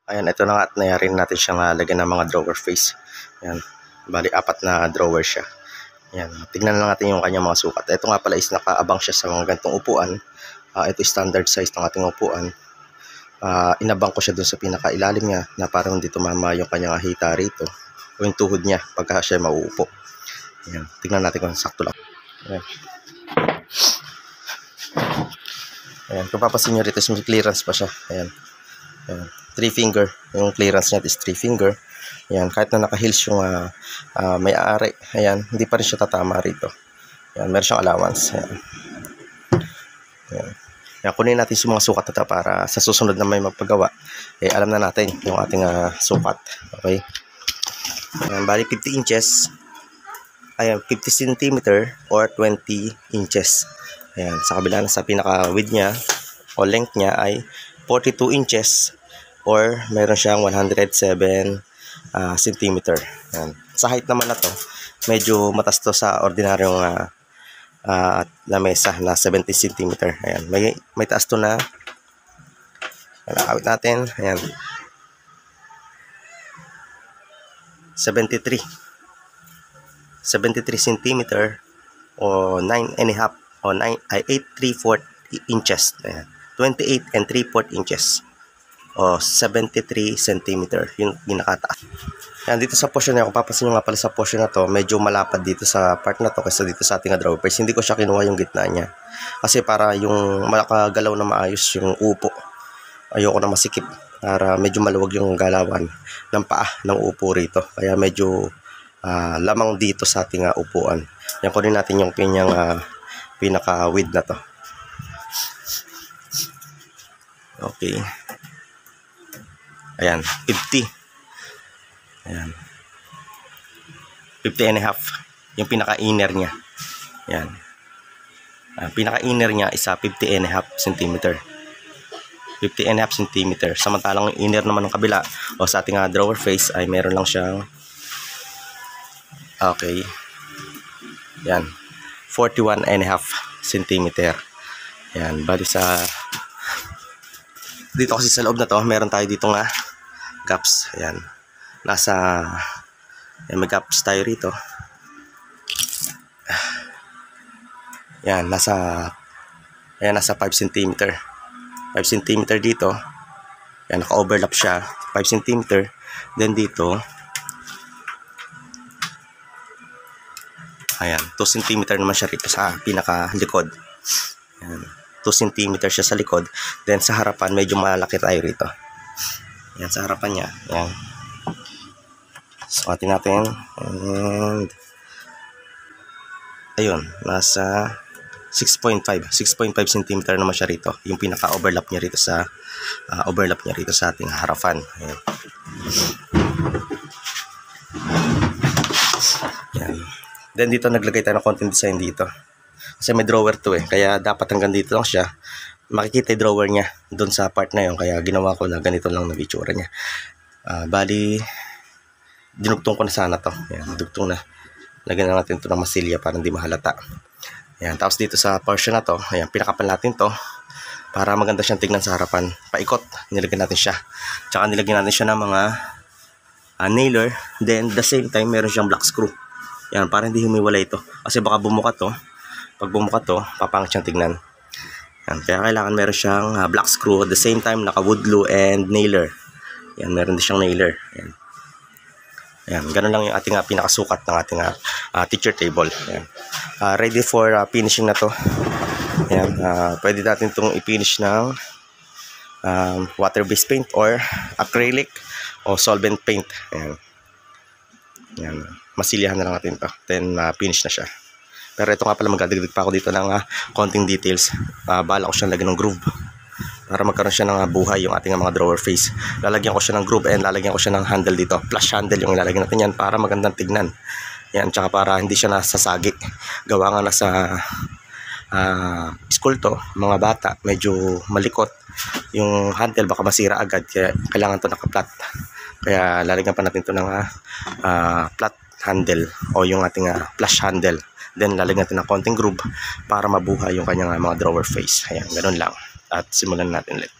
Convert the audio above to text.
Ayan, ito na nga at nayari natin siyang lagyan ng mga drawer face. Ayan, bali 4 na drawer siya. Ayan, tignan lang natin yung kanyang mga sukat. Ito nga pala is nakaabang siya sa mga ganitong upuan. Ito standard size ng ating upuan. Inabang ko siya dun sa pinakailalim niya na parang hindi tumama yung kanyang hita rito o yung tuhod niya pagka siya mauupo. Ayan, tignan natin kung sakto lang. Ayan. Ayan, kung papasin nyo rito, may clearance pa siya. Ayan. Ayan. 3 finger. Yung clearance niya is 3 finger. Ayan, kahit na naka-heels yung may-ari. Ayan, hindi pa rin siya tatama rito. Ayan, meron siyang allowance. Ayan. Ayan. Ayan, kunin natin yung mga sukat na ito para sa susunod na may magpagawa. Alam na natin yung ating sukat. Okay? Ayan, bali 50 inches. Ayan, 50 cm or 20 inches. Ayan, sa kabila na sa pinaka-width niya o length niya ay 42 inches or meron siyang 107 cm. Ayan. Sa height naman na to, medyo matas to sa ordinaryong lamesa na 70 cm. Ayan, may taas to na. Nakawit natin. Ayan. 73 cm o 9 and a half o 8 3/4 inches. Ayan. 28 and 3/4 inches o 73 cm yung pinakataas. Ayan, dito sa portion niya, kung papasin nyo nga pala sa portion na to, medyo malapad dito sa part na to kaysa dito sa ating drawer face. Hindi ko siya kinuha yung gitna niya kasi para yung makagalaw na maayos yung upo. Ayoko na masikip para medyo maluwag yung galawan ng paa ng upo rito, kaya medyo lamang dito sa ating upuan. Yan, kunin natin yung pinaka-width na to. Okay. Ayan, 50. Ayan. 50 and a half. Yung pinaka-inner niya. Ayan. Pinaka-inner niya is 50 and a half centimeter. 50 and a half centimeter. Samantalang yung inner naman ng kabila o sa ating drawer face ay meron lang siyang okay. Yan. 41 and a half centimeter. Yan. Bali sa dito kasi sa loob na to, meron tayo dito nga gaps. Ayan. May gaps tayo rito. Yan. Nasa 5 cm. 5 cm dito. Yan. Naka-overlap siya. 5 cm. Then dito. Ayan. 2 cm naman siya rito sa pinaka-likod. Ayan. 2 cm siya sa likod. Then sa harapan, medyo malaki tayo rito. Ayan, sa harapan niya. Ayan. Sukatin natin. And ayun, nasa 6.5 cm naman siya rito. Yung pinaka-overlap niya rito sa ating harapan. Ayan. Ayan. Then dito naglagay tayo ng konting design dito. Kasi may drawer to kaya dapat hanggang dito lang siya. Makikita yung drawer niya doon sa part na yun, kaya ginawa ko na ganito lang na itsura niya. Bali, dinugtong ko na sana to. Ayan, dugtong na. Lagyan na natin ito ng masilya para hindi mahalata. Ayan, tapos dito sa portion na to, ayan, pinakapan natin to para maganda siyang tignan sa harapan. Paikot, nilagyan natin siya. Tsaka nilagyan natin siya ng mga nailer. Then, the same time, meron siyang black screw. Ayan, para hindi humiwalay ito. Kasi baka bumuka to. Pag bumuka to, papangit siyang tignan. Ayan, kaya kailangan meron siyang black screw. At the same time, naka-wood glue and nailer. Ayan, meron din siyang nailer. Ayan. Ayan, ganun lang yung ating pinakasukat ng ating teacher table. Ayan. Ready for finishing na to. Ayan, pwede natin itong i-finish ng water-based paint or acrylic o solvent paint. Ayan. Ayan, masilyahan na lang natin to. Then, finish na siya. Pero ito nga pala, magdadagdag pa ako dito ng konting details. Bala ko siyang lagyan ng groove para magkaroon siya ng buhay yung ating mga drawer face. Lalagyan ko siya ng groove and lalagyan ko siya ng handle dito. Flush handle yung ilalagyan natin yan para magandang tignan. Yan, tsaka para hindi siya nasasagi. Gawa nga na sa school to, mga bata, medyo malikot. Yung handle baka masira agad, kaya kailangan to naka-flat. Kaya lalagyan pa natin to ng flat handle o yung ating flush handle. Then lalagyan natin ng konting groove para mabuhay yung kanyang mga drawer face. Ayan, ganun lang. At simulan natin ulit.